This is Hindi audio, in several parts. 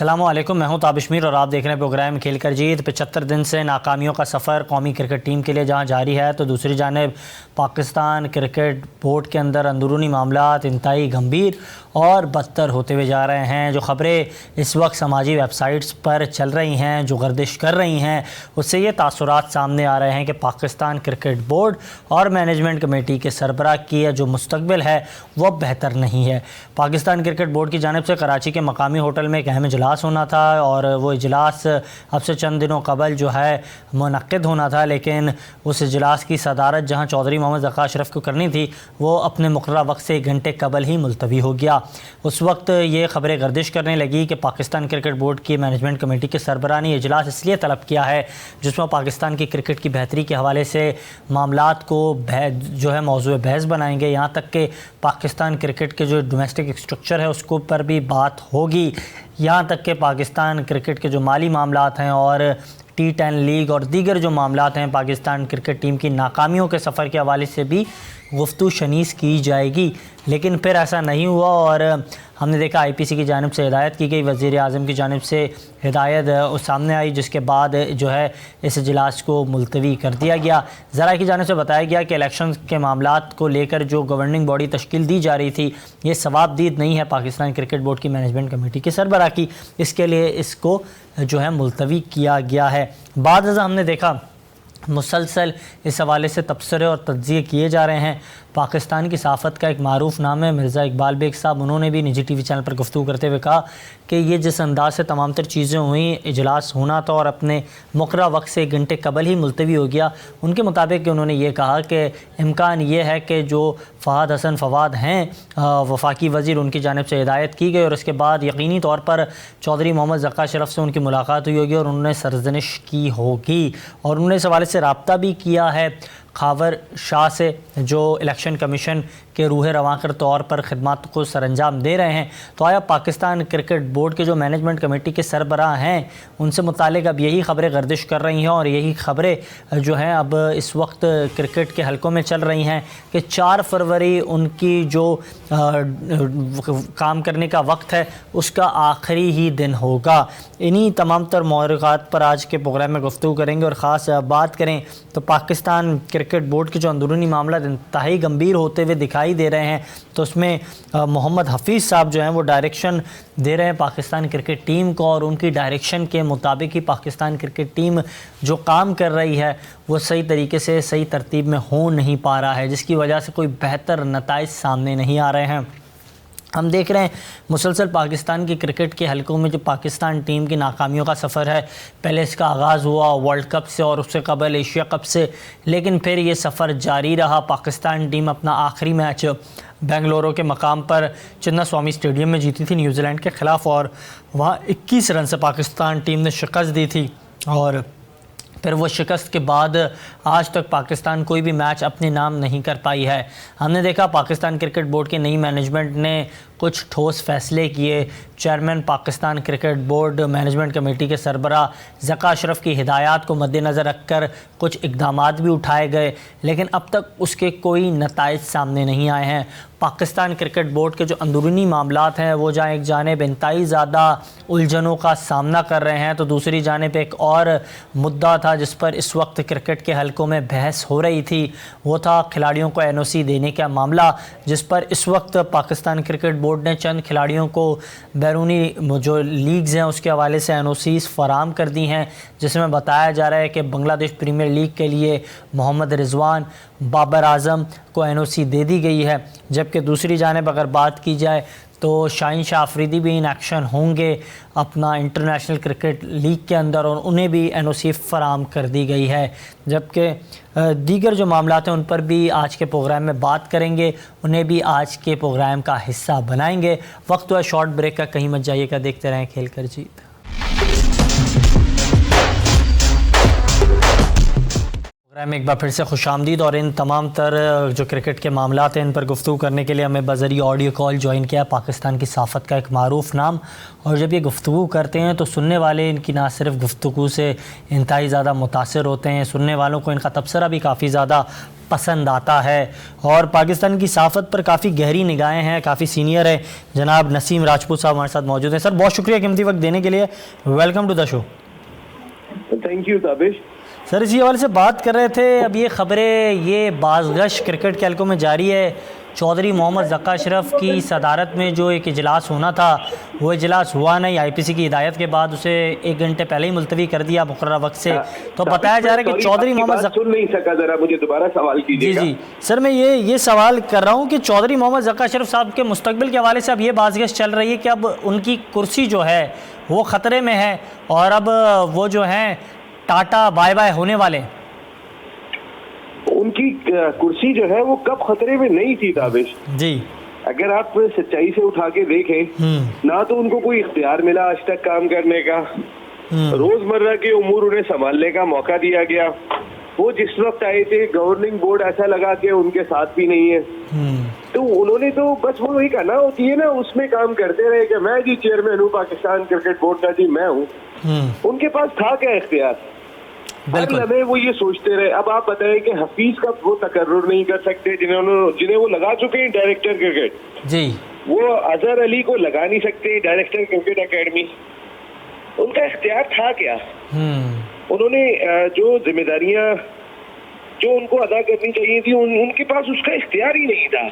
अस्सलामुअलैकुम, मैं हूं ताबिशमीर और आप देख रहे हैं प्रोग्राम खेल कर जीत। 75 दिन से नाकामियों का सफ़र कौमी क्रिकेट टीम के लिए जहां जारी है, तो दूसरी जानिब पाकिस्तान क्रिकेट बोर्ड के अंदर अंदरूनी मामलात इंतहाई गंभीर और बदतर होते हुए जा रहे हैं। जो ख़बरें इस वक्त समाजी वेबसाइट्स पर चल रही हैं, जो गर्दिश कर रही हैं, उससे ये तासुरात सामने आ रहे हैं कि पाकिस्तान क्रिकेट बोर्ड और मैनेजमेंट कमेटी के सरबराह की जो मुस्तकबिल है वह बेहतर नहीं है। पाकिस्तान क्रिकेट बोर्ड की जानिब से कराची के मकामी होटल में एक अहम इजलास होना था और वो इजलास अब से चंद दिनों कबल जो है मुनक्किद होना था, लेकिन उस इजलास की सदारत जहां चौधरी मोहम्मद ज़का अशरफ को करनी थी वो अपने मुकर्रर वक्त से 1 घंटे कबल ही मुलतवी हो गया। उस वक्त ये ख़बरें गर्दिश करने लगी कि पाकिस्तान क्रिकेट बोर्ड की मैनेजमेंट कमेटी के सरबराह ने इजलास इसलिए तलब किया है जिसमें पाकिस्तान की क्रिकेट की बेहतरी के हवाले से मामलात को जो है मौजूद बहस बनाएंगे। यहाँ तक कि पाकिस्तान क्रिकेट के जो डोमेस्टिक स्ट्रक्चर है उसको पर भी बात होगी। यहाँ तक कि पाकिस्तान क्रिकेट के जो माली मामलात हैं और T10 लीग और दीगर जो मामलात हैं पाकिस्तान क्रिकेट टीम की नाकामियों के सफ़र के हवाले से भी गुफ्तगू शनीस की जाएगी, लेकिन फिर ऐसा नहीं हुआ और हमने देखा IPC की जानिब से हिदायत की गई, वज़ीर आज़म की जानिब से हिदायत सामने आई, जिसके बाद जो है इस इजलास को मुलतवी कर दिया गया। ज़रा की जानिब से बताया गया कि इलेक्शन के मामलात को लेकर जो गवर्निंग बॉडी तश्कील दी जा रही थी ये सवाबदीद नहीं है पाकिस्तान क्रिकेट बोर्ड की मैनेजमेंट कमेटी के सरबराह की, इसके लिए इसको जो है मुलतवी किया गया है। बाद हमने देखा मुसलसल इस हवाले से तबसरे और तज्ज़िये किए जा रहे हैं। पाकिस्तान की सहाफ़त का एक मारूफ नाम है मिर्ज़ा इकबाल बेग साहब, उन्होंने भी निजी TV चैनल पर गुफ्तगू करते हुए कहा कि ये जिस अंदाज से तमाम तर चीज़ें हुई, इजलास होना था और अपने मुकर्रर वक्त से 1 घंटे कबल ही मुलतवी हो गया, उनके मुताबिक उन्होंने ये कहा कि इम्कान ये है कि जो फ़हाद हसन फवाद हैं वफाकी वज़ीर, उनकी जानिब से हिदायत की गई और उसके बाद यकीनी तौर पर चौधरी मोहम्मद ज़का अशरफ से उनकी मुलाकात हुई होगी और उन्होंने सरजनिश की होगी और उन्होंने इस हवाले से रब्ता भी किया है खावर शाह से, जो इलेक्शन कमीशन के रूह रवां कर तौर पर ख़िदमत को सरअंजाम दे रहे हैं। तो आया पाकिस्तान क्रिकेट बोर्ड के जो मैनेजमेंट कमेटी के सरबराह हैं उनसे मुतालिक अब यही ख़बरें गर्दिश कर रही हैं और यही ख़बरें जो हैं अब इस वक्त क्रिकेट के हलकों में चल रही हैं कि 4 फरवरी उनकी जो काम करने का वक्त है उसका आखिरी ही दिन होगा। इन्हीं तमाम तर मौज़ूआत पर आज के प्रोग्राम में गुफ्तगू करेंगे और ख़ास बात करें तो पाकिस्तान क्रिकेट बोर्ड के जो अंदरूनी मामला इंतहाई गंभीर होते हुए दिखाई दे रहे हैं, तो उसमें मोहम्मद हफीज़ साहब जो हैं वो डायरेक्शन दे रहे हैं पाकिस्तान क्रिकेट टीम को और उनकी डायरेक्शन के मुताबिक ही पाकिस्तान क्रिकेट टीम जो काम कर रही है वो सही तरीके से सही तरतीब में हो नहीं पा रहा है, जिसकी वजह से कोई बेहतर नताइज सामने नहीं आ रहे हैं। हम देख रहे हैं मुसलसल पाकिस्तान की क्रिकेट के हलकों में जो पाकिस्तान टीम की नाकामियों का सफ़र है, पहले इसका आगाज़ हुआ वर्ल्ड कप से और उससे कबल एशिया कप से, लेकिन फिर ये सफ़र जारी रहा। पाकिस्तान टीम अपना आखिरी मैच बेंगलुरु के मकाम पर चिन्ना स्वामी स्टेडियम में जीती थी न्यूजीलैंड के ख़िलाफ़ और वहाँ 21 रन से पाकिस्तान टीम ने शिकस्त दी थी और फिर वो शिकस्त के बाद आज तक पाकिस्तान कोई भी मैच अपने नाम नहीं कर पाई है। हमने देखा पाकिस्तान क्रिकेट बोर्ड की नई मैनेजमेंट ने कुछ ठोस फैसले किए। Chairman Pakistan cricket board management committee के सरबराह ज़का अशरफ की हिदायत को मद्देनज़र रखकर कुछ इक़दामात भी उठाए गए, लेकिन अब तक उसके कोई नताइज सामने नहीं आए हैं। पाकिस्तान क्रिकेट बोर्ड के जो अंदरूनी मामलात हैं वो जहाँ एक जानिब इंतहाई ज़्यादा उलझनों का सामना कर रहे हैं, तो दूसरी जानिब एक और मुद्दा था जिस पर इस वक्त क्रिकेट के हलकों में बहस हो रही थी, वो था खिलाड़ियों को NOC देने का मामला, जिस पर इस वक्त पाकिस्तान क्रिकेट बोर्ड ने चंद खिलाड़ियों को बैरूनी जो लीग्स हैं उसके हवाले से NOCs फराम कर दी हैं, जिसमें बताया जा रहा है कि बांग्लादेश प्रीमियर लीग के लिए मोहम्मद रिजवान, बाबर आजम को NOC दे दी गई है। जबकि दूसरी जानिब अगर बात की जाए तो शाहीन शाह अफरीदी भी इन एक्शन होंगे अपना इंटरनेशनल क्रिकेट लीग के अंदर और उन्हें भी NOC फराम कर दी गई है। जबकि दीगर जो मामलात हैं उन पर भी आज के प्रोग्राम में बात करेंगे, उन्हें भी आज के प्रोग्राम का हिस्सा बनाएंगे। वक्त हुआ शॉर्ट ब्रेक का, कहीं मत जाइएगा, देखते रहें खेल कर जीत। प्रोग्राम में एक बार फिर से खुशामदीद और इन तमाम तर जो क्रिकेट के मामलात हैं इन पर गुफ्तगू करने के लिए हमें बज़रिया ऑडियो कॉल ज्वाइन किया पाकिस्तान की सहाफ़त का एक मारूफ नाम, और जब ये गुफ्तगू करते हैं तो सुनने वाले इनकी ना सिर्फ गुफ्तगू से इंतहाई ज़्यादा मुतासर होते हैं, सुनने वालों को इनका तबसरा भी काफ़ी ज़्यादा पसंद आता है। और पाकिस्तान की साफत पर काफ़ी गहरी निगाहें हैं, काफ़ी सीनियर है जनाब नसीम राजपूत साहब हमारे साथ मौजूद हैं। सर बहुत शुक्रिया कीमती वक्त देने के लिए, welcome to the show. Thank you Tabish. Sir इसी हवाले से बात कर रहे थे, अब ये खबरें ये बाज़गश क्रिकेट के हल्कों में जारी है, चौधरी मोहम्मद ज़क्का अशरफ की सदारत में जो एक इजलास होना था वो इजलास हुआ नहीं, आईपीसी की हिदायत के बाद उसे 1 घंटे पहले ही मुलतवी कर दिया मुकर्रर वक्त से। तो बताया जा रहा है कि चौधरी मोहम्मद सुन नहीं सका, जरा मुझे दोबारा सवाल कीजिएगा। जी सर, मैं ये सवाल कर रहा हूँ कि चौधरी मोहम्मद ज़क्का अशरफ साहब के मुस्तकबिल के हवाले से अब ये बाज़गश चल रही है कि अब उनकी कुर्सी जो है वो ख़तरे में है और अब वो जो हैं टाटा बाय बाय होने वाले। उनकी कुर्सी जो है वो कब खतरे में नहीं थी ताबिश जी। अगर आप सच्चाई से उठा के देखें, ना तो उनको कोई इख्तियार मिला आज तक काम करने का, रोजमर्रा के उमूर उन्हें संभालने का मौका दिया गया। वो जिस वक्त आए थे गवर्निंग बोर्ड ऐसा लगा कि उनके साथ भी नहीं है, तो उन्होंने तो बस वो एक ना होती है ना उसमें काम करते रहे कि मैं जी चेयरमैन हूँ पाकिस्तान क्रिकेट बोर्ड का, जी मैं हूँ। उनके पास था क्या इख्तियार? हमें वो ये सोचते रहे। अब आप बताएं कि हफीज का वो तकर्रुर नहीं कर सकते जिन्हें वो लगा चुके हैं डायरेक्टर क्रिकेट जी, वो अजहर अली को लगा नहीं सकते डायरेक्टर क्रिकेट एकेडमी। उनका इख्तियार था क्या? उन्होंने जो जिम्मेदारियां जो उनको अदा करनी चाहिए थी उनके पास उसका इख्तियार ही नहीं था।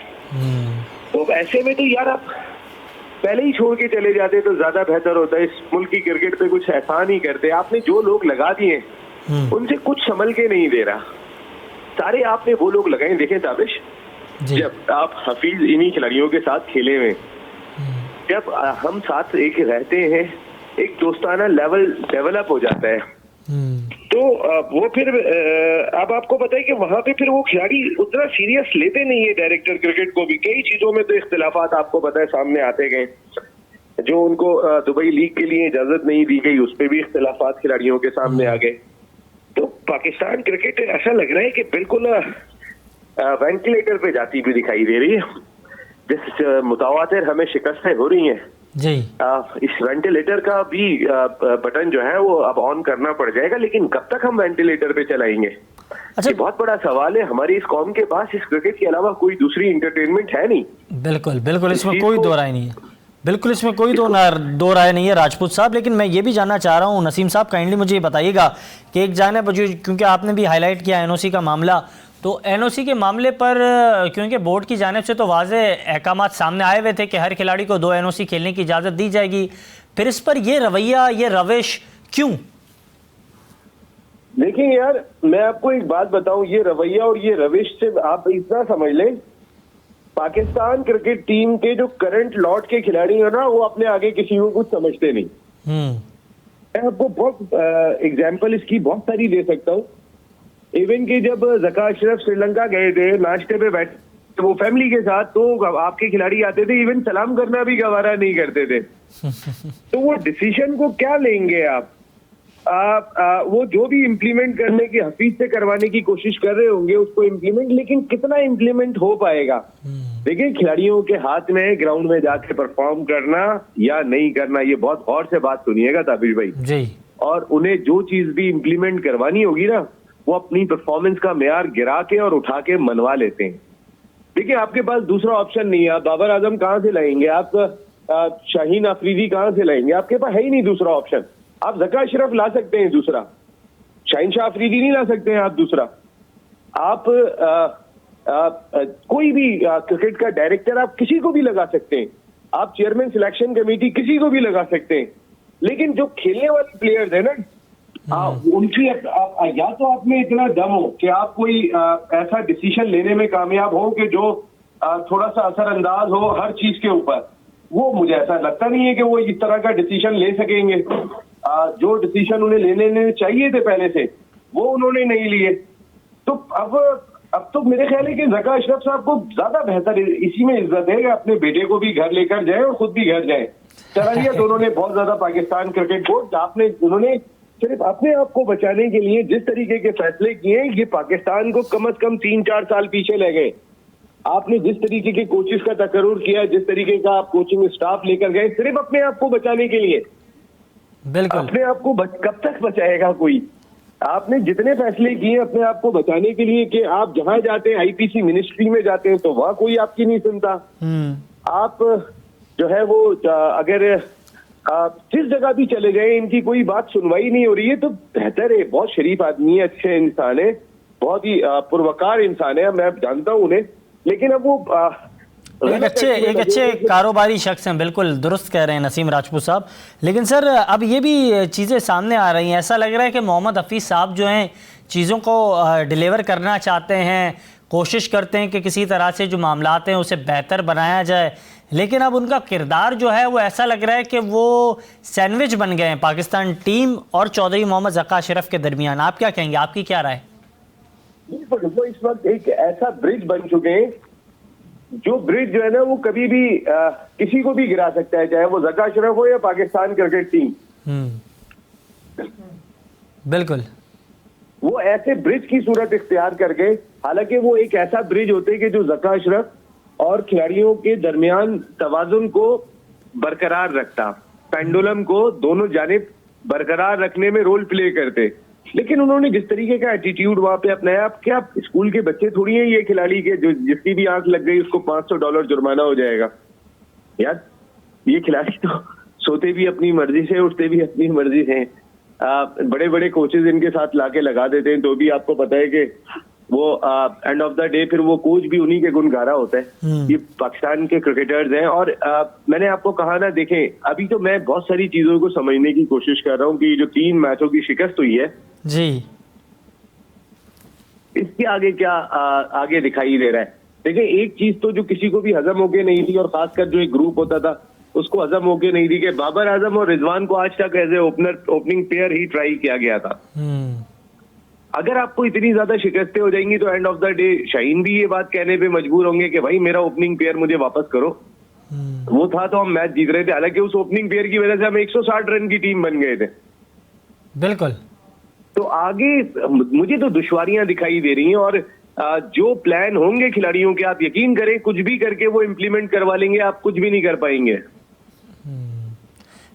तो ऐसे में तो यार आप पहले ही छोड़ के चले जाते तो ज्यादा बेहतर होता है। इस मुल्क की क्रिकेट पे कुछ एहसान ही करते। आपने जो लोग लगा दिए उनसे कुछ संभल के नहीं दे रहा। सारे आपने वो लोग लगाए। देखें ताबिश, जब आप हफीज इन्हीं खिलाड़ियों के साथ खेले हुए, जब हम साथ एक रहते हैं, एक दोस्ताना लेवल डेवलप हो जाता है, तो वो फिर अब आपको पता है कि वहां पे फिर वो खिलाड़ी उतना सीरियस लेते नहीं है डायरेक्टर क्रिकेट को भी। कई चीजों में तो इख्तिलाफात आपको पता है सामने आते गए। जो उनको दुबई लीग के लिए इजाजत नहीं दी गई उस पर भी इख्तिलाफात खिलाड़ियों के सामने आ गए। तो पाकिस्तान क्रिकेट ऐसा लग रहा है कि बिल्कुल वेंटिलेटर पे जाती भी दिखाई दे रही है। जिस मुतावातिर हमें शिकस्तें हो रही हैं जी, इस वेंटिलेटर का भी बटन जो है वो अब ऑन करना पड़ जाएगा। लेकिन कब तक हम वेंटिलेटर पे चलाएंगे? अच्छा, ये बहुत बड़ा सवाल है। हमारी इस कौम के पास इस क्रिकेट के अलावा कोई दूसरी इंटरटेनमेंट है नहीं। बिल्कुल बिल्कुल, इसमें कोई दो राय नहीं है। बिल्कुल इसमें कोई दो राय नहीं है राजपूत साहब। लेकिन मैं ये भी जानना चाह रहा हूँ नसीम साहब, काइंडली मुझे ये बताइएगा कि एक जानिब क्योंकि आपने भी हाईलाइट किया एनओसी का मामला, तो एनओसी के मामले पर क्योंकि बोर्ड की जानिब से तो वाज़े अहकामात सामने आए हुए थे कि हर खिलाड़ी को 2 एनओसी खेलने की इजाज़त दी जाएगी, फिर इस पर ये रवैया, ये रविश क्यों? देखिए यार, मैं आपको एक बात बताऊं, ये रवैया और ये रविश से आप इतना समझ लें, पाकिस्तान क्रिकेट टीम के जो करंट लॉट के खिलाड़ी हैं ना, वो अपने आगे किसी को कुछ समझते नहीं। मैं आपको बहुत एग्जाम्पल इसकी बहुत सारी दे सकता हूँ। इवन कि जब ज़क्का अशरफ श्रीलंका गए थे, नाश्ते पे बैठे तो वो फैमिली के साथ, तो आपके खिलाड़ी आते थे, इवन सलाम करना भी गवारा नहीं करते थे। तो वो डिसीजन को क्या लेंगे आप? वो जो भी इम्प्लीमेंट करने की हफीज से करवाने की कोशिश कर रहे होंगे उसको इम्प्लीमेंट, लेकिन कितना इम्प्लीमेंट हो पाएगा? देखिए, खिलाड़ियों के हाथ में ग्राउंड में जाके परफॉर्म करना या नहीं करना, ये बहुत गौर से बात सुनिएगा ताबिश भाई जी। और उन्हें जो चीज भी इम्प्लीमेंट करवानी होगी ना, वो अपनी परफॉर्मेंस का मेयार गिरा के और उठा के मनवा लेते हैं। देखिए, आपके पास दूसरा ऑप्शन नहीं है। आप बाबर आजम कहां से लाएंगे? आप शाहीन अफरीदी कहां से लाएंगे? आपके पास है ही नहीं दूसरा ऑप्शन। आप ज़क्का अशरफ ला सकते हैं दूसरा, शाहीन शाह अफरीदी नहीं ला सकते हैं आप दूसरा। आप कोई भी क्रिकेट का डायरेक्टर आप किसी को भी लगा सकते हैं, आप चेयरमैन सिलेक्शन कमेटी किसी को भी लगा सकते हैं, लेकिन जो खेलने वाले प्लेयर्स है ना, उनकी या तो आप में इतना दम हो कि आप कोई ऐसा डिसीजन लेने में कामयाब हो कि जो थोड़ा सा असरअंदाज हो हर चीज के ऊपर। वो मुझे ऐसा लगता नहीं है कि वो इस तरह का डिसीजन ले सकेंगे। जो डिसीजन उन्हें लेने चाहिए थे पहले से, वो उन्होंने नहीं लिए। तो अब तो मेरे ख्याल है कि ज़क्का अशरफ साहब को ज्यादा बेहतर इसी में इज्जत है कि अपने बेटे को भी घर लेकर जाए और खुद भी घर जाए। चला लिया दोनों ने बहुत ज्यादा पाकिस्तान क्रिकेट बोर्ड उन्होंने सिर्फ अपने आप को बचाने के लिए जिस तरीके के फैसले किए, ये पाकिस्तान को कम से कम 3-4 साल पीछे ले गए। आपने जिस तरीके के कोचेस का तकर्रुर किया, जिस तरीके का आप कोचिंग स्टाफ लेकर गए सिर्फ अपने आप को बचाने के लिए, बिल्कुल अपने आप को कब तक बचाएगा कोई? आपने जितने फैसले किए अपने आप को बचाने के लिए कि आप जहां जाते हैं आईपीसी मिनिस्ट्री में जाते हैं तो वहां कोई आपकी नहीं सुनता। आप जो है वो अगर आप जिस जगह भी चले गए इनकी कोई बात सुनवाई नहीं हो रही है, तो बेहतर है। बहुत शरीफ आदमी है, अच्छे इंसान है, बहुत ही पुरवकार इंसान है, मैं जानता हूं उन्हें, लेकिन अब वो एक अच्छे कारोबारी शख्स हैं, बिल्कुल दुरुस्त कह रहे हैं नसीम राजपूत साहब। लेकिन सर अब ये भी चीज़ें सामने आ रही हैं, ऐसा लग रहा है कि मोहम्मद हफीज़ साहब जो हैं चीज़ों को डिलीवर करना चाहते हैं, कोशिश करते हैं कि किसी तरह से जो मामलात हैं उसे बेहतर बनाया जाए, लेकिन अब उनका किरदार जो है वो ऐसा लग रहा है कि वो सैंडविच बन गए हैं पाकिस्तान टीम और चौधरी मोहम्मद ज़का अशरफ के दरमियान। आप क्या कहेंगे, आपकी क्या राय? वो इस वक्त एक ऐसा ब्रिज बन चुके हैं जो ब्रिज जो है ना वो कभी भी किसी को भी गिरा सकता है, चाहे वो ज़का अशरफ हो या पाकिस्तान क्रिकेट टीम। बिल्कुल वो ऐसे ब्रिज की सूरत इख्तियार करके, हालांकि वो एक ऐसा ब्रिज होते कि जो ज़का अशरफ और खिलाड़ियों के दरमियान तवाजुन को बरकरार रखता, पेंडुलम को दोनों जानिब बरकरार रखने में रोल प्ले करते। लेकिन उन्होंने जिस तरीके का एटीट्यूड वहां पे अपनाया, आप क्या स्कूल के बच्चे थोड़ी हैं ये खिलाड़ी के जो जिसकी भी आंख लग गई उसको $500 जुर्माना हो जाएगा। यार ये खिलाड़ी तो सोते भी अपनी मर्जी से, उठते भी अपनी मर्जी से। बड़े बड़े कोचेज इनके साथ लाके लगा देते हैं, तो भी आपको पता है कि वो एंड ऑफ द डे फिर वो कोच भी उन्हीं के गुनगारा होता है। ये पाकिस्तान के क्रिकेटर्स हैं। और मैंने आपको कहा ना, देखें अभी तो मैं बहुत सारी चीजों को समझने की कोशिश कर रहा हूँ कि जो 3 मैचों की शिकस्त हुई है जी, इसके आगे क्या आगे दिखाई दे रहा है। देखिए एक चीज तो जो किसी को भी हजम होके नहीं थी, और खासकर जो एक ग्रुप होता था उसको हजम होके नहीं थी, कि बाबर आजम और रिजवान को आज तक एज ए ओपनिंग प्लेयर ही ट्राई किया गया था। अगर आपको इतनी ज्यादा शिकस्तें हो जाएंगी तो end of the day Shaheen भी ये बात कहने पे मजबूर होंगे कि भाई मेरा ओपनिंग प्लेयर मुझे वापस करो। वो था तो हम मैच जीत रहे थे, हालांकि उस ओपनिंग प्लेयर की वजह से हम 160 रन की टीम बन गए थे। बिल्कुल। तो आगे मुझे तो दुश्वारियां दिखाई दे रही हैं, और जो प्लान होंगे खिलाड़ियों के, आप यकीन करें कुछ भी करके वो इम्प्लीमेंट करवा लेंगे, आप कुछ भी नहीं कर पाएंगे।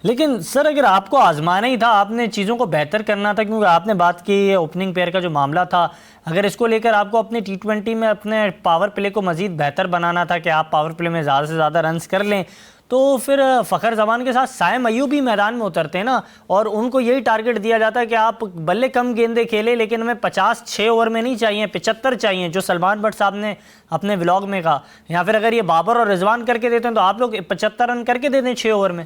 लेकिन सर अगर आपको आजमाना ही था, आपने चीज़ों को बेहतर करना था, क्योंकि आपने बात की ओपनिंग पेयर का जो मामला था, अगर इसको लेकर आपको अपनी T20 में अपने पावर प्ले को मज़ीद बेहतर बनाना था कि आप पावर प्ले में ज़्यादा से ज़्यादा रन्स कर लें, तो फिर फ़खर जमान के साथ साइम अयूब भी मैदान में उतरते हैं ना, और उनको यही टारगेट दिया जाता है कि आप बल्ले कम गेंदे खेले, लेकिन हमें 56 ओवर में नहीं चाहिए, 75 चाहिए, जो सलमान भट्ट साहब ने अपने व्लॉग में कहा। या फिर अगर ये बाबर और रिजवान करके देते हैं तो आप लोग 75 रन करके दे दें 6 ओवर में।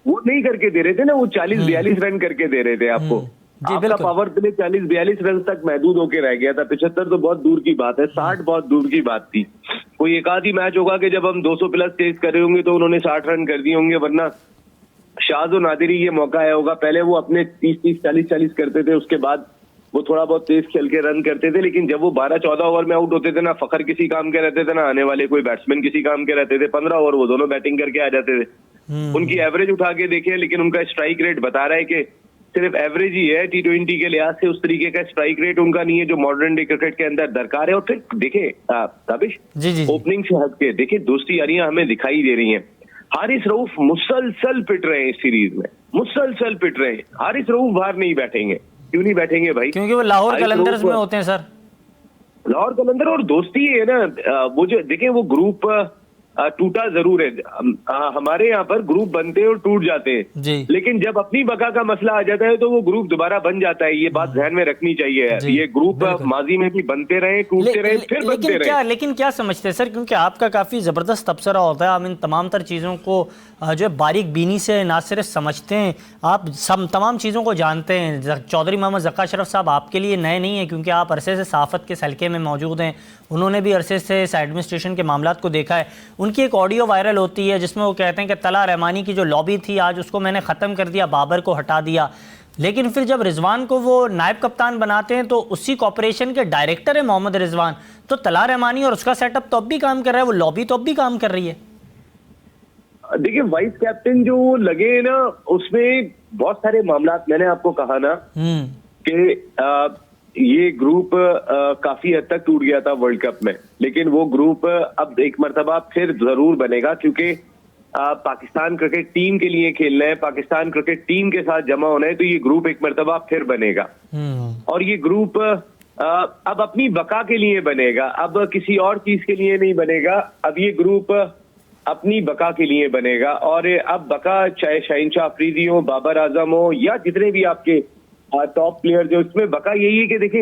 वो नहीं करके दे रहे थे ना, वो 40-42 रन करके दे रहे थे आपको। आपका पावर प्ले 40-42 रन तक महदूद होकर रह गया था। 75 तो बहुत दूर की बात है, 60 बहुत दूर की बात थी। कोई एक आधी मैच होगा कि जब हम 200 प्लस तेज कर रहे होंगे तो उन्होंने 60 रन कर दिए होंगे, वरना शाज और नादिरी ये मौका आया होगा। पहले वो अपने 30-30, 40-40 करते थे, उसके बाद वो थोड़ा बहुत तेज खेल के रन करते थे। लेकिन जब वो 12-14 ओवर में आउट होते थे ना, फखर किसी काम के रहते थे ना आने वाले कोई बैट्समैन किसी काम के रहते थे। 15 ओवर वो दोनों बैटिंग करके आ जाते थे। उनकी एवरेज उठा के देखिए, लेकिन उनका स्ट्राइक रेट बता रहा है कि सिर्फ एवरेज ही है। T20 के लिहाज से उस तरीके का स्ट्राइक रेट उनका नहीं है जो मॉडर्न डे क्रिकेट के अंदर दरकार है। और फिर देखे ताबिश, ओपनिंग से हट के देखिए दोस्ती यारियां हमें दिखाई दे रही हैं। हारिस रऊफ मुसलसल पिट रहे हैं इस सीरीज में, मुसलसल पिट रहे हैं। हारिस रऊफ बाहर नहीं बैठेंगे, क्यों नहीं बैठेंगे भाई? क्योंकि वो लाहौर कलंदर्स में होते हैं सर। लाहौर कलंदर और दोस्ती है ना, वो जो देखें वो ग्रुप टूटा जरूर है। हमारे यहाँ पर ग्रुप बनते हैं और टूट जाते हैं, लेकिन जब अपनी बका का मसला आ जाता है तो वो ग्रुप दोबारा बन जाता है। ये बात ध्यान में रखनी चाहिए। ये ग्रुप माजी में भी बनते रहे, टूटते रहे, फिर बनते रहे। लेकिन क्या समझते हैं सर, क्योंकि आपका काफी जबरदस्त तबसरा होता है, आप इन तमाम तर चीजों को जो है बारीक बीनी से ना सिर्फ समझते हैं, आप सब तमाम चीज़ों को जानते हैं। चौधरी मोहम्मद ज़का अशरफ साहब आपके लिए नए नहीं है, क्योंकि आप अरसे से सहाफ़त के हल्के में मौजूद हैं। उन्होंने भी अरसे से इस एडमिनिस्ट्रेशन के मामलात को देखा है। उनकी एक ऑडियो वायरल होती है जिसमें वो कहते हैं कि तला रहमानी की जो लॉबी थी आज उसको मैंने ख़त्म कर दिया, बाबर को हटा दिया। लेकिन फिर जब रिजवान को वो नायब कप्तान बनाते हैं तो उसी कॉर्पोरेशन के डायरेक्टर है मोहम्मद रिजवान, तो तला रहमानी और उसका सेटअप तो अब भी काम कर रहा है, वो लॉबी तो अब भी काम कर रही है। देखिए वाइस कैप्टन जो लगे ना, उसमें बहुत सारे मामला, मैंने आपको कहा ना कि ये ग्रुप काफी हद तक टूट गया था वर्ल्ड कप में, लेकिन वो ग्रुप अब एक मर्तबा फिर जरूर बनेगा, क्योंकि पाकिस्तान क्रिकेट टीम के लिए खेलना है, पाकिस्तान क्रिकेट टीम के साथ जमा होना है, तो ये ग्रुप एक मर्तबा फिर बनेगा। और ये ग्रुप अब अपनी बका के लिए बनेगा, अब किसी और चीज के लिए नहीं बनेगा। अब ये ग्रुप अपनी बका के लिए बनेगा। और अब बका चाहे शहनशाह अफरीदी हो, बाबर आजम हो, या जितने भी आपके टॉप प्लेयर जो, इसमें बका यही है कि देखें,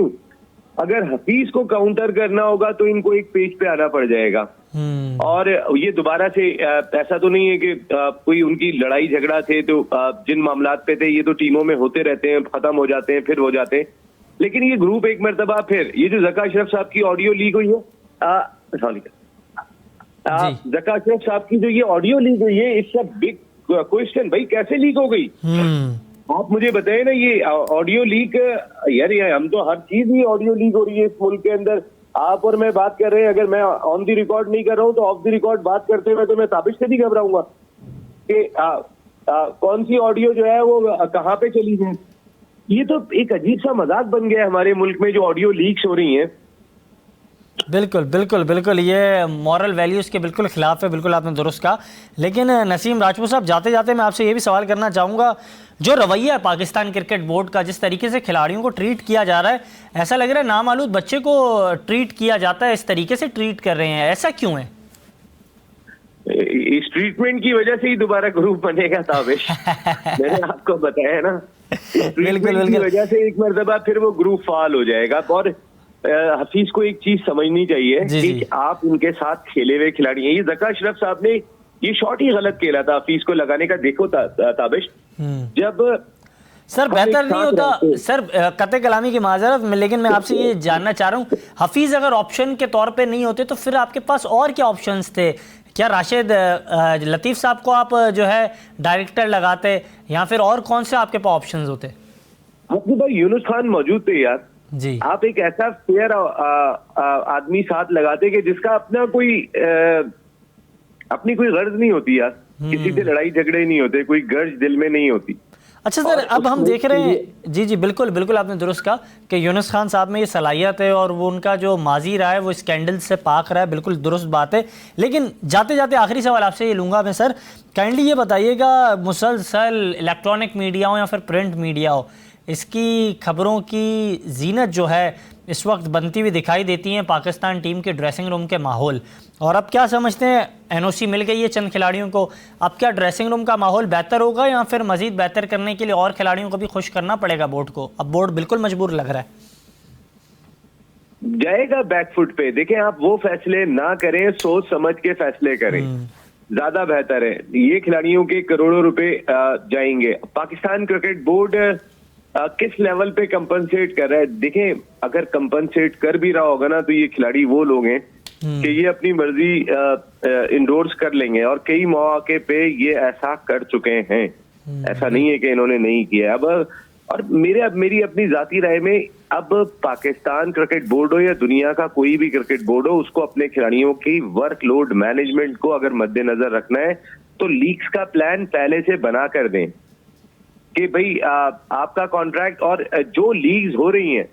अगर हफीज को काउंटर करना होगा तो इनको एक पेज पे आना पड़ जाएगा। और ये दोबारा से ऐसा तो नहीं है कि कोई उनकी लड़ाई झगड़ा थे, तो जिन मामलात पे थे ये तो टीमों में होते रहते हैं, खत्म हो जाते हैं, फिर हो जाते हैं। लेकिन ये ग्रुप एक मर्तबा फिर, ये जो ज़का अशरफ साहब की ऑडियो लीक हुई है, ज़का अशरफ साहब की जो ये ऑडियो लीक हुई है, इट्स अ बिग क्वेश्चन। भाई कैसे लीक हो गई? आप मुझे बताए ना, ये ऑडियो लीक, यार ये हम तो हर चीज ही ऑडियो लीक हो रही है इस मुल्क के अंदर। आप और मैं बात कर रहे हैं, अगर मैं ऑन द रिकॉर्ड नहीं कर रहा हूँ तो ऑफ द रिकॉर्ड बात करते हुए तो मैं ताबिश से भी घबराऊंगा कि कौन सी ऑडियो जो है वो कहाँ पे चली जाए। ये तो एक अजीब सा मजाक बन गया है हमारे मुल्क में, जो ऑडियो लीक्स हो रही हैं। बिल्कुल बिल्कुल बिल्कुल, ये मॉरल वैल्यूज़ के बिल्कुल ख़िलाफ़ है, बिल्कुल आपने दुरुस्त कहा। लेकिन नसीम राजपूत साहब, जाते जाते मैं आपसे ये भी सवाल करना चाहूँगा, जो रवैया है पाकिस्तान क्रिकेट बोर्ड का, जिस तरीके से खिलाड़ियों को ट्रीट किया जा रहा है, ऐसा लग रहा है नामालूद बच्चे को ट्रीट किया जाता है, इस तरीके से ट्रीट कर रहे हैं, ऐसा क्यों है? इस ट्रीटमेंट की वजह से ही दोबारा ग्रुप बनेगा ताबिश। मैंने आपको बताया ना, ट्रीटमेंट की वजह से एक मर्तबा फिर वो ग्रुप फाल हो जाएगा। और हफीज को एक चीज समझनी चाहिए कि आप उनके साथ खेले हुए खिलाड़ी हैं। ये ज़का अशरफ साहब ने ये शॉट ही गलत खेला था हफीज को लगाने का। देखो ताबिश, जब सर बेहतर नहीं होता सर, कते कलामी की माजरत में, लेकिन मैं आपसे ये जानना चाह रहा हूँ, हफीज अगर ऑप्शन के तौर पे नहीं होते तो फिर आपके पास और क्या ऑप्शंस थे? क्या राशिद लतीफ़ साहब को आप जो है डायरेक्टर लगाते, या फिर और कौन से आपके पास ऑप्शंस होते? आपके पास यूनुस खान मौजूद थे यार जी। आप एक ऐसा फेयर आदमी साथ लगाते कि जिसका अपनी कोई गर्ज नहीं होती यार, किसी से लड़ाई झगड़े नहीं होते, कोई गर्ज दिल में नहीं होती। अच्छा सर, अब हम देख रहे हैं, जी जी बिल्कुल बिल्कुल आपने दुरुस्त कहा कि यूनुस खान साहब में ये सलाहियत है और वो उनका जो माजी रहा है वो स्कैंडल से पाक रहा है, बिल्कुल दुरुस्त बात है। लेकिन जाते जाते आखिरी सवाल आपसे ये लूँगा मैं सर, काइंडली ये बताइएगा, मुसलसल इलेक्ट्रॉनिक मीडिया हो या फिर प्रिंट मीडिया हो, इसकी खबरों की जीनत जो है इस वक्त बनती हुई दिखाई देती हैं पाकिस्तान टीम के ड्रेसिंग रूम के माहौल। और अब क्या समझते हैं, एनओसी मिल गई है चंद खिलाड़ियों को, अब क्या ड्रेसिंग रूम का माहौल बेहतर होगा या फिर मजीद बेहतर करने के लिए और खिलाड़ियों को भी खुश करना पड़ेगा बोर्ड को? अब बोर्ड बिल्कुल मजबूर लग रहा है, जाएगा बैकफुट पे। देखें, आप वो फैसले ना करें, सोच समझ के फैसले करें, ज्यादा बेहतर है। ये खिलाड़ियों के करोड़ों रुपए जाएंगे। पाकिस्तान क्रिकेट बोर्ड किस लेवल पे कंपनसेट कर रहा है? देखें, अगर कंपनसेट कर भी रहा होगा ना, तो ये खिलाड़ी वो लोग हैं कि ये अपनी मर्जी इंडोर्स कर लेंगे, और कई मौके पे ये ऐसा कर चुके हैं। ऐसा नहीं है कि इन्होंने नहीं किया। अब और मेरी अपनी जाती राय में, अब पाकिस्तान क्रिकेट बोर्ड हो या दुनिया का कोई भी क्रिकेट बोर्ड हो, उसको अपने खिलाड़ियों की वर्कलोड मैनेजमेंट को अगर मद्देनजर रखना है तो लीग्स का प्लान पहले से बना कर दें कि भाई आपका कॉन्ट्रैक्ट, और जो लीग्स हो रही हैं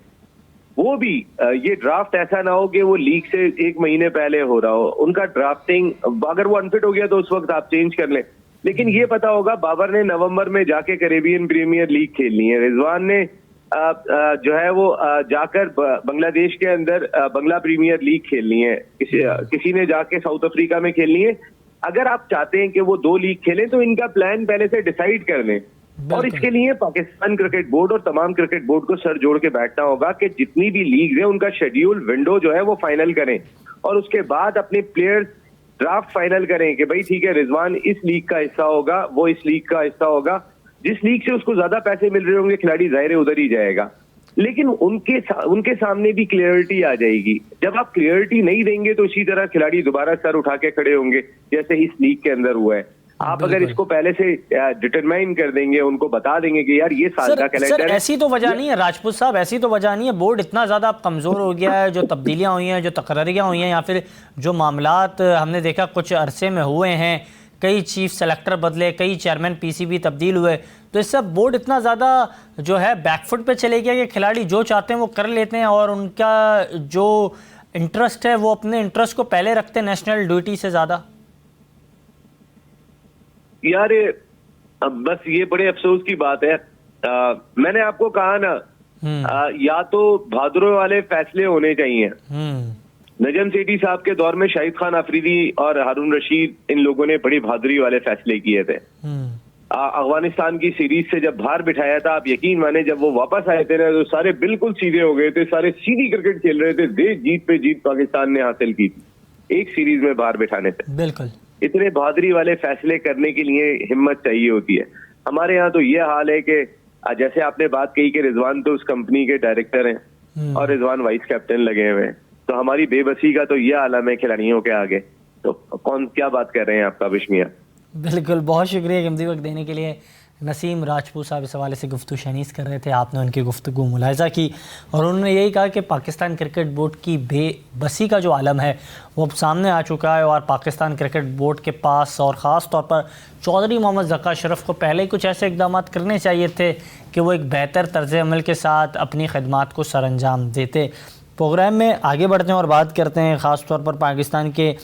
वो भी ये ड्राफ्ट ऐसा ना हो कि वो लीग से एक महीने पहले हो रहा हो। उनका ड्राफ्टिंग, अगर वो अनफिट हो गया तो उस वक्त आप चेंज कर लें। लेकिन ये पता होगा, बाबर ने नवंबर में जाके कैरेबियन प्रीमियर लीग खेलनी है, रिजवान ने जो है वो जाकर बांग्लादेश के अंदर बंगला प्रीमियर लीग खेलनी है, किसी ने जाके साउथ अफ्रीका में खेलनी है। अगर आप चाहते हैं कि वो दो लीग खेलें तो इनका प्लान पहले से डिसाइड कर लें। और इसके लिए पाकिस्तान क्रिकेट बोर्ड और तमाम क्रिकेट बोर्ड को सर जोड़ के बैठना होगा कि जितनी भी लीग है उनका शेड्यूल विंडो जो है वो फाइनल करें, और उसके बाद अपने प्लेयर्स ड्राफ्ट फाइनल करें कि भाई ठीक है, रिजवान इस लीग का हिस्सा होगा, वो इस लीग का हिस्सा होगा। जिस लीग से उसको ज्यादा पैसे मिल रहे होंगे, खिलाड़ी जाहिर है उधर ही जाएगा। लेकिन उनके सामने भी क्लियरिटी आ जाएगी। जब आप क्लियरिटी नहीं देंगे तो इसी तरह खिलाड़ी दोबारा सर उठा के खड़े होंगे, जैसे इस लीग के अंदर हुआ है। आप अगर इसको पहले से डिटरमाइन कर देंगे, उनको बता देंगे कि यार ये साल का कैलेंडर है। ऐसी तो वजह नहीं है राजपूत साहब, ऐसी तो वजह नहीं है, बोर्ड इतना ज़्यादा कमज़ोर हो गया है, जो तब्दीलियाँ हुई हैं, जो तकरारियाँ हुई हैं, या फिर जो मामलात हमने देखा कुछ अरसे में हुए हैं, कई चीफ सेलेक्टर बदले, कई चेयरमैन पीसीबी तब्दील हुए, तो इससे बोर्ड इतना ज़्यादा जो है बैकफुट पे चले गया कि खिलाड़ी जो चाहते हैं वो कर लेते हैं, और उनका जो इंटरेस्ट है वो अपने इंटरेस्ट को पहले रखते हैं नेशनल ड्यूटी से ज़्यादा। यार अब बस ये बड़े अफसोस की बात है। मैंने आपको कहा ना, या तो बहादुरों वाले फैसले होने चाहिए। नजम सेठी साहब के दौर में शाहिद खान अफरीदी और हारून रशीद, इन लोगों ने बड़ी बहादुरी वाले फैसले किए थे। अफगानिस्तान की सीरीज से जब बाहर बिठाया था, आप यकीन माने जब वो वापस आए थे ना, तो सारे बिल्कुल सीधे हो गए थे, सारे सीधी क्रिकेट खेल रहे थे। देश जीत पे जीत पाकिस्तान ने हासिल की थी एक सीरीज में बाहर बिठाने से। बिल्कुल इतने बहादुरी वाले फैसले करने के लिए हिम्मत चाहिए होती है। हमारे यहाँ तो ये हाल है कि जैसे आपने बात कही कि रिजवान तो उस कंपनी के डायरेक्टर हैं और रिजवान वाइस कैप्टन लगे हुए हैं, तो हमारी बेबसी का तो ये आलम है खिलाड़ियों के आगे। तो कौन क्या बात कर रहे हैं आपका बिश्मिया। बिल्कुल, बहुत शुक्रिया कीमती वक्त देने के लिए। नसीम राजपूत साहब इस हवाले से गुफ्तगू शनीस कर रहे थे, आपने उनकी गुफ्तगू मुलाहिज़ा की और उन्होंने यही कहा कि पाकिस्तान क्रिकेट बोर्ड की बेबसी का जो आलम है वो अब सामने आ चुका है और पाकिस्तान क्रिकेट बोर्ड के पास और ख़ास तौर पर चौधरी मोहम्मद ज़का अशरफ को पहले ही कुछ ऐसे इक़दाम करने चाहिए थे कि वो एक बेहतर तर्ज अमल के साथ अपनी खदमात को सरअंजाम देते। प्रोग्राम में आगे बढ़ते हैं और बात करते हैं ख़ास तौर पर पाकिस्तान के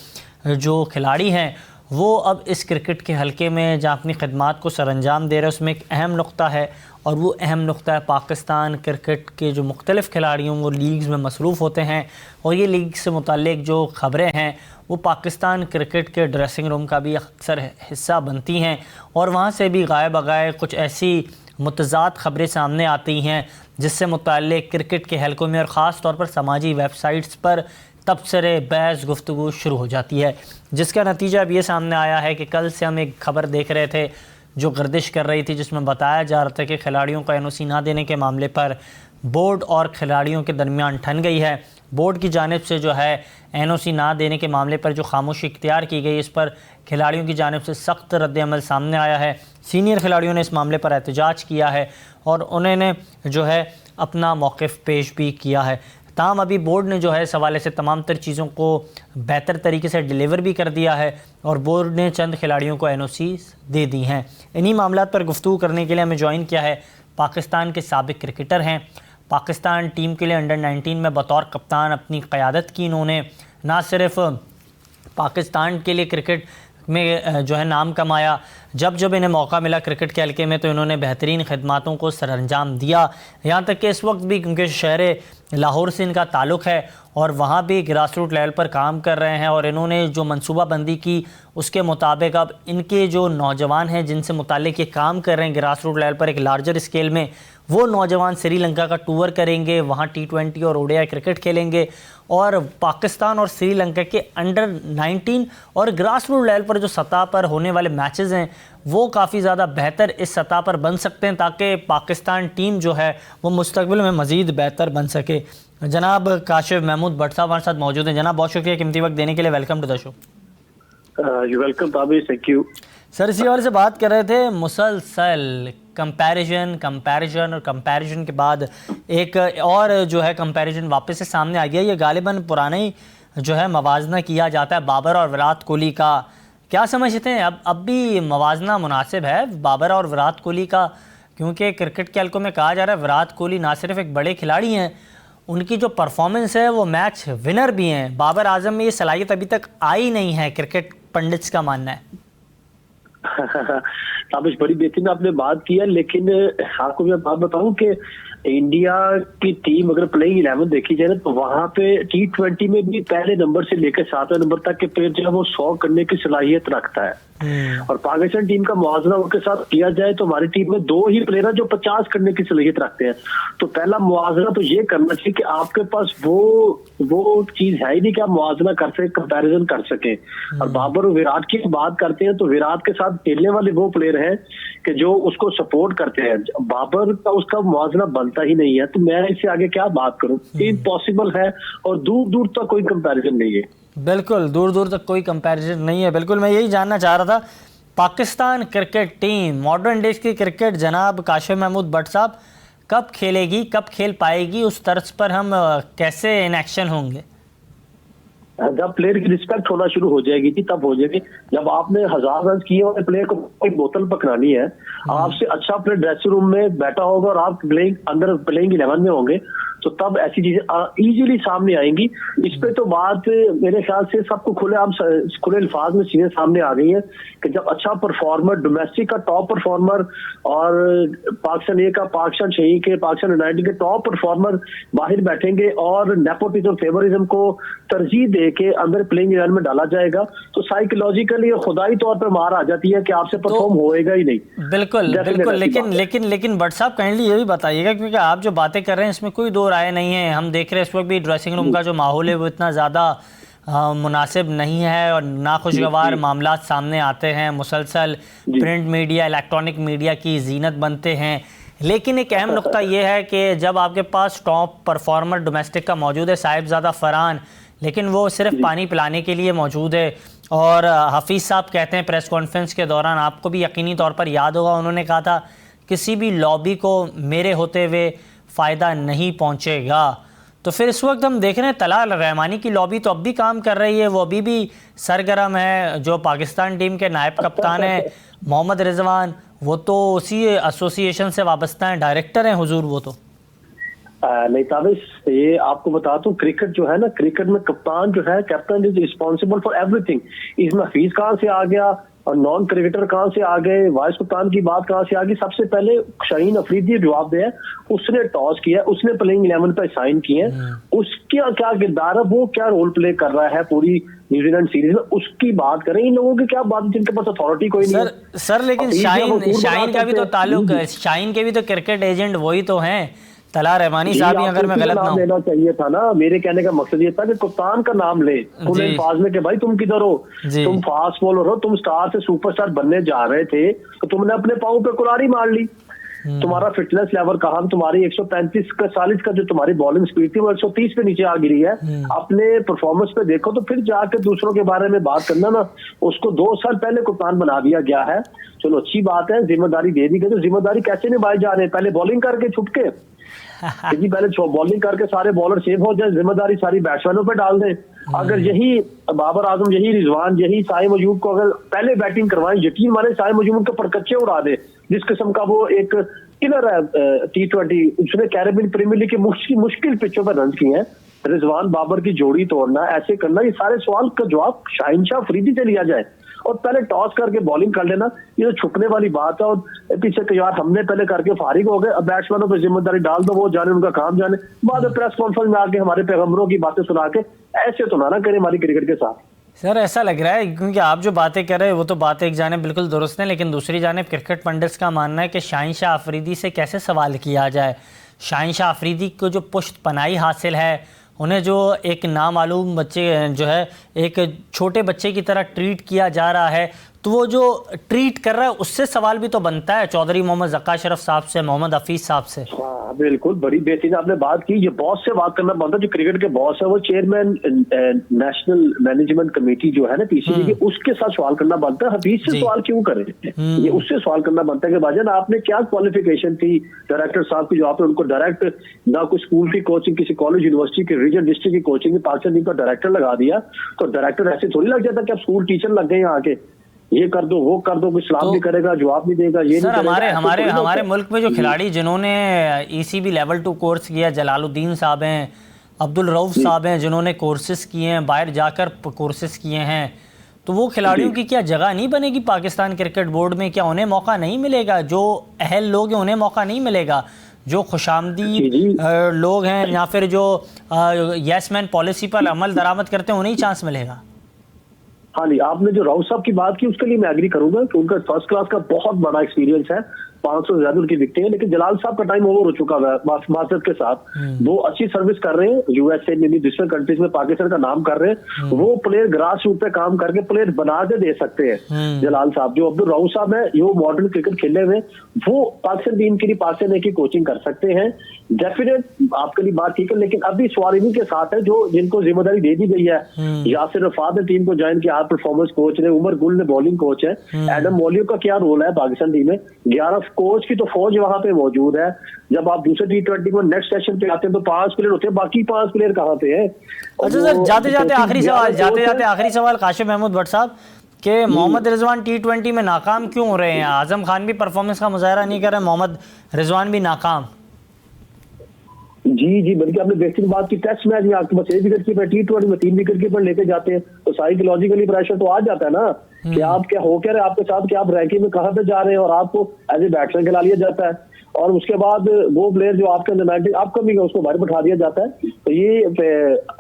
जो खिलाड़ी हैं वो अब इस क्रिकेट के हलके में जहाँ अपनी खदमात को सरअंजाम दे रहे हैं, उसमें एक अहम नुक्ता है और वो अहम नुक्ता है पाकिस्तान क्रिकेट के जो मुख्तलिफ़ खिलाड़ियों वो लीग्स में मसरूफ़ होते हैं और ये लीग से मुताल्लिक़ जो ख़बरें हैं वो पाकिस्तान क्रिकेट के ड्रेसिंग रूम का भी अक्सर हिस्सा बनती हैं और वहाँ से भी गायब बगाए कुछ ऐसी मुतज़ाद ख़बरें सामने आती हैं जिससे मुताल्लिक़ क्रिकेट के हलकों में और ख़ास तौर पर समाजी वेबसाइट्स पर तबसरे बहस गुफ्तगू शुरू हो जाती है, जिसका नतीजा अब ये सामने आया है कि कल से हम एक ख़बर देख रहे थे जो गर्दिश कर रही थी, जिसमें बताया जा रहा था कि खिलाड़ियों को एनओसी ना देने के मामले पर बोर्ड और खिलाड़ियों के दरमियान ठन गई है। बोर्ड की जानिब से जो है एनओसी ना देने के मामले पर जो खामोशी इख्तियार की गई, इस पर खिलाड़ियों की जानिब से सख्त रद्द-ए-अमल सामने आया है। सीनियर खिलाड़ियों ने इस मामले पर एहतजाज किया है और उन्होंने जो है अपना मौक़िफ़ पेश भी किया है। ताहम अभी बोर्ड ने जो है इस हवाले से तमाम तर चीज़ों को बेहतर तरीके से डिलीवर भी कर दिया है और बोर्ड ने चंद खिलाड़ियों को एनओसी दे दी हैं। इन्हीं मामलात पर गुफ्तगू करने के लिए हमें ज्वाइन किया है पाकिस्तान के साबिक क्रिकेटर हैं, पाकिस्तान टीम के लिए अंडर 19 में बतौर कप्तान अपनी क़यादत की। इन्होंने ना सिर्फ पाकिस्तान के लिए क्रिकेट में जो है नाम कमाया, जब जब इन्हें मौका मिला क्रिकेट के हल्के में तो इन्होंने बेहतरीन खदमातों को सरअंजाम दिया। यहाँ तक कि इस वक्त भी क्योंकि शहर लाहौर से इनका ताल्लुक़ है और वहाँ भी ग्रास रूट लेवल पर काम कर रहे हैं और इन्होंने जो मनसूबाबंदी की उसके मुताबिक अब इनके जो नौजवान हैं जिनसे मुताल्लिक़ ये काम कर रहे हैं ग्रास रूट लेवल पर एक लार्जर स्केल में, वो नौजवान श्रीलंका का टूर करेंगे, वहाँ T20 और ओडीआई क्रिकेट खेलेंगे और पाकिस्तान और श्रीलंका के अंडर 19 और ग्रास रूट लेवल पर जो सतह पर होने वाले मैचेस हैं वो काफ़ी ज़्यादा बेहतर इस सतह पर बन सकते हैं ताकि पाकिस्तान टीम जो है वो मुस्तकबिल में मज़ीद बेहतर बन सके। जनाब काशिफ महमूद भट्ट साहब हमारे साथ मौजूद हैं। जनाब बहुत शुक्रिया कीमती वक्त देने के लिए, welcome to the show. You welcome Tabish, thank you. Sir इसी वाले से बात कर रहे थे, मुसलसल कंपैरिजन और कंपैरिजन के बाद एक और जो है कंपैरिजन वापस से सामने आ गया। ये गालिबन पुराना ही जो है मवाजना किया जाता है बाबर और विराट कोहली का। क्या समझते हैं अब भी मवाजना मुनासिब है बाबर और विराट कोहली का? क्योंकि क्रिकेट के हल्कों में कहा जा रहा है विराट कोहली ना सिर्फ एक बड़े खिलाड़ी हैं, उनकी जो परफॉर्मेंस है वो मैच विनर भी हैं। बाबर आजम में ये सलाहियत अभी तक आई नहीं है, क्रिकेट पंडित्स का मानना है। ताबिश बड़ी बेहतरीन आपने बात की है, लेकिन आपको मैं बात बताऊं कि इंडिया की टीम अगर प्लेइंग 11 देखी जाए ना तो वहां पे T20 में भी पहले नंबर से लेकर 7वें नंबर तक के प्लेयर जो है वो 100 करने की सलाहियत रखता है। और पाकिस्तान टीम का मुआवजा उनके साथ किया जाए तो हमारी टीम में 2 ही प्लेयर हैं जो 50 करने की सलाहियत रखते हैं। तो पहला मुआवजा तो ये करना चाहिए कि आपके पास वो चीज है ही नहीं कि आप मुआवजा कर सके, कंपैरिजन कर सके। और बाबर और विराट की बात करते हैं तो विराट के साथ खेलने वाले वो प्लेयर हैं कि जो उसको सपोर्ट करते हैं। बाबर का उसका मुआवजा बनता ही नहीं है, तो मैं इससे आगे क्या बात करूं। इम्पॉसिबल है और दूर दूर तक कोई कंपैरिजन नहीं है। बिल्कुल दूर दूर तक कोई कंपैरिजन नहीं है। बिल्कुल मैं यही जानना चाह रहा था, Pakistan cricket team modern days की क्रिकेट जनाब काशिफ महमूद भट्ट साहब कब खेलेगी, कब खेल पाएगी, उस तर्ज पर हम कैसे इन एक्शन होंगे? जब प्लेयर की रिस्पेक्ट होना शुरू हो जाएगी थी तब हो जाएगी। जब आपने 1000 रन किए और प्लेयर को कोई बोतल पकड़ानी है, आपसे अच्छा प्लेयर ड्रेसिंग रूम में बैठा होगा और आप प्लेइंग 11 में होंगे तो तब ऐसी चीजें इजीली सामने आएंगी। इस पे तो बात मेरे ख्याल से सबको खुले अल्फाज में चीजें सामने आ गई है कि जब अच्छा परफॉर्मर, डोमेस्टिक का टॉप परफॉर्मर और पाकिस्तान ए का, पाकिस्तान शही के, पाकिस्तान यूनाइटेड के टॉप परफॉर्मर बाहर बैठेंगे और नेपोटिज्म, फेवरिज्म को तरजीह दे के अंदर प्लेइंग इलेवन में डाला जाएगा, तो साइकोलॉजिकली और खुदाई तौर पर मार आ जाती है कि आपसे परफॉर्म होएगा ही नहीं। बिल्कुल बिल्कुल, लेकिन भट्ट साहब काइंडली ये भी बताइएगा, क्योंकि आप जो बातें कर रहे हैं इसमें कोई दो राय नहीं है। हम देख रहे हैं इस वक्त भी ड्रेसिंग रूम का जो माहौल है वो इतना ज़्यादा मुनासिब नहीं है और नाखुशगवार मामला सामने आते हैं, मुसलसल प्रिंट मीडिया, इलेक्ट्रॉनिक मीडिया की जीनत बनते हैं। लेकिन एक अहम नुक्ता ये है कि जब आपके पास टॉप परफॉर्मर डोमेस्टिक का मौजूद है, साहिबजादा फरहान, लेकिन वो सिर्फ पानी पिलाने के लिए मौजूद है। और हफीज़ साहब कहते हैं प्रेस कॉन्फ्रेंस के दौरान, आपको भी यकीनी तौर पर याद होगा, उन्होंने कहा था किसी भी लॉबी को मेरे होते हुए फ़ायदा नहीं पहुँचेगा। तो फिर इस वक्त हम देख रहे हैं तलाल रहमानी की लॉबी तो अब भी काम कर रही है, वो अभी भी सरगर्म है। जो पाकिस्तान टीम के नायब कप्तान हैं मोहम्मद रिजवान, वो तो उसी एसोसिएशन से वाबस्ता हैं, डायरेक्टर हैं हुजूर वो तो। नहीं ताबिश, ये आपको बता दूं, क्रिकेट जो है ना, क्रिकेट में कप्तान जो है, captain is responsible for everything. इसमें हफीज कहाँ से आ गया और नॉन क्रिकेटर कहाँ से आ गए, वाइस कप्तान की बात कहाँ से आ गई? सबसे पहले शाहीन अफरीदी जवाब दे, उसने टॉस किया, उसने प्लेइंग 11 पे साइन किए, उसका क्या किरदार है, वो क्या रोल प्ले कर रहा है पूरी न्यूजीलैंड सीरीज में, उसकी बात करें। इन लोगों की क्या बात है जिनके पास अथॉरिटी कोई नहीं है। सर लेकिन शाहीन का भी तो ताल्लुक, शाहीन के भी तो क्रिकेट एजेंट वही तो हैं, तला रहमानी साहब ही, अगर मैं गलत ना हूं। लेना चाहिए था ना। मेरे कहने का मकसद ये था कि कप्तान का नाम ले खुले अल्फाज में कि भाई तुम किधर हो, तुम फास्ट बॉलर हो, तुम स्टार से सुपरस्टार बनने जा रहे थे, तो तुमने अपने पाँव पे कुल्हाड़ी मार ली। तुम्हारा फिटनेस लेवल कहा, तुम्हारी 135 का 40 का जो तुम्हारी बॉलिंग स्पीड थी वो 130 पे नीचे आ गिरी है। अपने परफॉर्मेंस पे देखो, तो फिर जाकर दूसरों के बारे में बात करना ना। उसको 2 साल पहले कप्तान बना दिया गया है, चलो अच्छी बात है, जिम्मेदारी दे दी गई, तो जिम्मेदारी कैसे निभाई जा रहे हैं? पहले बॉलिंग करके छुप के जी, पहले बॉलिंग करके सारे बॉलर सेव हो जाए, जिम्मेदारी सारी बैट्समैनों पे डाल दें। अगर यही बाबर आजम, यही रिजवान, यही साइम अयूब को अगर पहले बैटिंग करवाएं, यकीन माने साइम अयूब उनके परकच्चे उड़ा दे। जिस किस्म का वो एक किलर है T20, उसने कैरेबियन प्रीमियर लीग के मुश्किल पिचों पर रन किए हैं। रिजवान बाबर की जोड़ी तोड़ना, ऐसे करना, ये सारे सवाल का जवाब शाहीन शाह अफरीदी से लिया जाए और पहले टॉस करके बॉलिंग कर लेना। ये तो छुपने वाली बात है। और पीछे के यार हमने पहले करके फारिग हो गए, अब बैट्समैनों पर जिम्मेदारी डाल दो, वो जाने उनका काम जाने, बाद में प्रेस कॉन्फ्रेंस में आके हमारे पैगंबरों की बातें सुना के ऐसे तो ना करें हमारी क्रिकेट के साथ। सर ऐसा लग रहा है, क्योंकि आप जो बातें कर रहे हैं वो तो बातें एक जाने बिल्कुल दुरुस्त है, लेकिन दूसरी जाने क्रिकेट पंडित्स का मानना है कि शाहीन शाह अफरीदी से कैसे सवाल किया जाए। शाहीन शाह अफरीदी को जो पुश्त पनाही हासिल है, उन्हें जो एक नामालूम बच्चे जो है एक छोटे बच्चे की तरह ट्रीट किया जा रहा है, तो वो जो ट्रीट कर रहा है उससे सवाल भी तो बनता है चौधरी मोहम्मद ज़क्का शरफ साहब से, मोहम्मद हफीज साहब से। हाँ बिल्कुल, बड़ी बेहतरीन आपने बात की। ये बॉस से बात करना बनता है, जो क्रिकेट के बॉस है, वो चेयरमैन नेशनल मैनेजमेंट कमेटी जो है ना पीसीबी की, उसके साथ सवाल करना बनता है। हफीज से सवाल क्यों करें? ये उससे सवाल करना बनता है कि भाईजान आपने क्या क्वालिफिकेशन थी डायरेक्टर साहब की, जो आपने उनको डायरेक्ट ना कोई स्कूल की कोचिंग, किसी कॉलेज यूनिवर्सिटी की रीजन डिस्ट्रिक्ट की कोचिंग में पाकिस्तान टीम का डायरेक्टर लगा दिया। तो डायरेक्टर ऐसे थोड़ी लग जाता कि आप स्कूल टीचर लग गए यहाँ आके, ये कर दो वो कर दो, कोई सलाम नहीं करेगा, जवाब नहीं देगा। ये सर हमारे मुल्क में जो खिलाड़ी जिन्होंने ECB लेवल 2 कोर्स किया, जलालुद्दीन साहब हैं, अब्दुल रऊफ साहब हैं, जिन्होंने कोर्सेज किए हैं, बाहर जाकर कोर्सेज किए हैं, तो वो खिलाड़ियों की क्या जगह नहीं बनेगी पाकिस्तान क्रिकेट बोर्ड में? क्या उन्हें मौका नहीं मिलेगा? जो अहल लोग हैं उन्हें मौका नहीं मिलेगा? जो खुशामदीद लोग हैं या फिर जो यस मैन पॉलिसी पर अमल दरामद करते हैं उन्हें चांस मिलेगा? हाँ जी, आपने जो राउत साहब की बात की उसके लिए मैं एग्री करूंगा कि उनका फर्स्ट क्लास का बहुत बड़ा एक्सपीरियंस है, 500 से ज्यादा उनकी विकेटें हैं। लेकिन जलाल साहब का टाइम ओवर हो चुका है मास्टर्स के साथ। वो अच्छी सर्विस कर रहे हैं, USA में भी, दूसरे कंट्रीज में पाकिस्तान का नाम कर रहे हैं। वो प्लेयर ग्रास रूट पे काम करके प्लेयर बना के दे सकते हैं जलाल साहब। जो अब्दुल राउफ साहब है, वो मॉडर्न क्रिकेट खेले हुए, वो पाकिस्तान टीम के लिए पाकिस्तान की कोचिंग कर सकते हैं। डेफिनेट आपके लिए बात ठीक है, लेकिन अभी सवाल इन्हीं के साथ है जो जिनको जिम्मेदारी दे दी गई है। यासिर रफात ने टीम को ज्वाइन किया, हाई परफॉर्मेंस कोच ने, उमर गुल ने बॉलिंग कोच है, एडम मौलियो का क्या रोल है पाकिस्तान टीम में, 11 कोच की तो फौज वहां पे मौजूद है। जब आप दूसरे T20 में नेक्स्ट सेशन पे आते हैं तो 5 प्लेयर होते हैं, बाकी 5 प्लेयर कहाँ पे हैं? अच्छा सर, जाते जाते आखिरी सवाल काशिफ महमूद भट्ट साहब के मोहम्मद रिजवान T20 में नाकाम क्यों हो रहे हैं? आजम खान भी परफॉर्मेंस का मुजाहरा नहीं कर रहे, मोहम्मद रिजवान भी नाकाम। जी, बल्कि आपने बेसिक बात की, टेस्ट मैच में आपके पास 6 विकेट कीपर, T20 में 3 विकेट कीपर लेके जाते हैं, तो साइकोलॉजिकली प्रेशर तो आ जाता है ना कि आप क्या हो क्या रहे आपके साथ, कि आप रैंकिंग में कहाँ पे जा रहे हैं, और आपको एज ए बैट्समैन खिला लिया जाता है, और उसके बाद वो प्लेयर जो आपके अंदर 90 अपकमिंग है उसको बाहर बैठा दिया जाता है। तो ये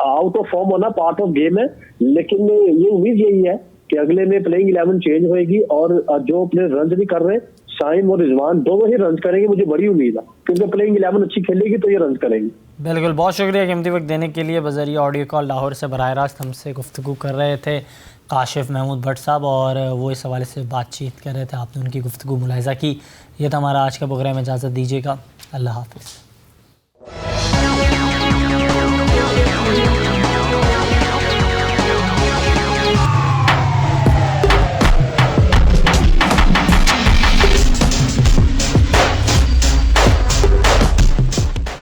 आउट ऑफ फॉर्म होना पार्ट ऑफ गेम है, लेकिन ये उम्मीद यही है कि अगले में प्लेइंग 11 चेंज होएगी, और जो प्लेयर रन भी कर रहे हैं, शाहिन और रिजवान दोनों ही रन करेंगे, मुझे बड़ी उम्मीद है, क्योंकि प्लेइंग 11 अच्छी खेलेगी तो ये रन करेंगे। बिल्कुल, बहुत शुक्रिया कीमती वक्त देने के लिए। बज़रिया ऑडियो कॉल लाहौर से बराह रास्त हमसे गुफ्तगू कर रहे थे काशिफ महमूद भट्ट साहब, और वो इस हवाले से बातचीत कर रहे थे, आपने उनकी गुफ्तगू मुलाहिज़ा की। ये था हमारा आज का प्रोग्राम, इजाज़त दीजिएगा, अल्लाह हाफ़िज़।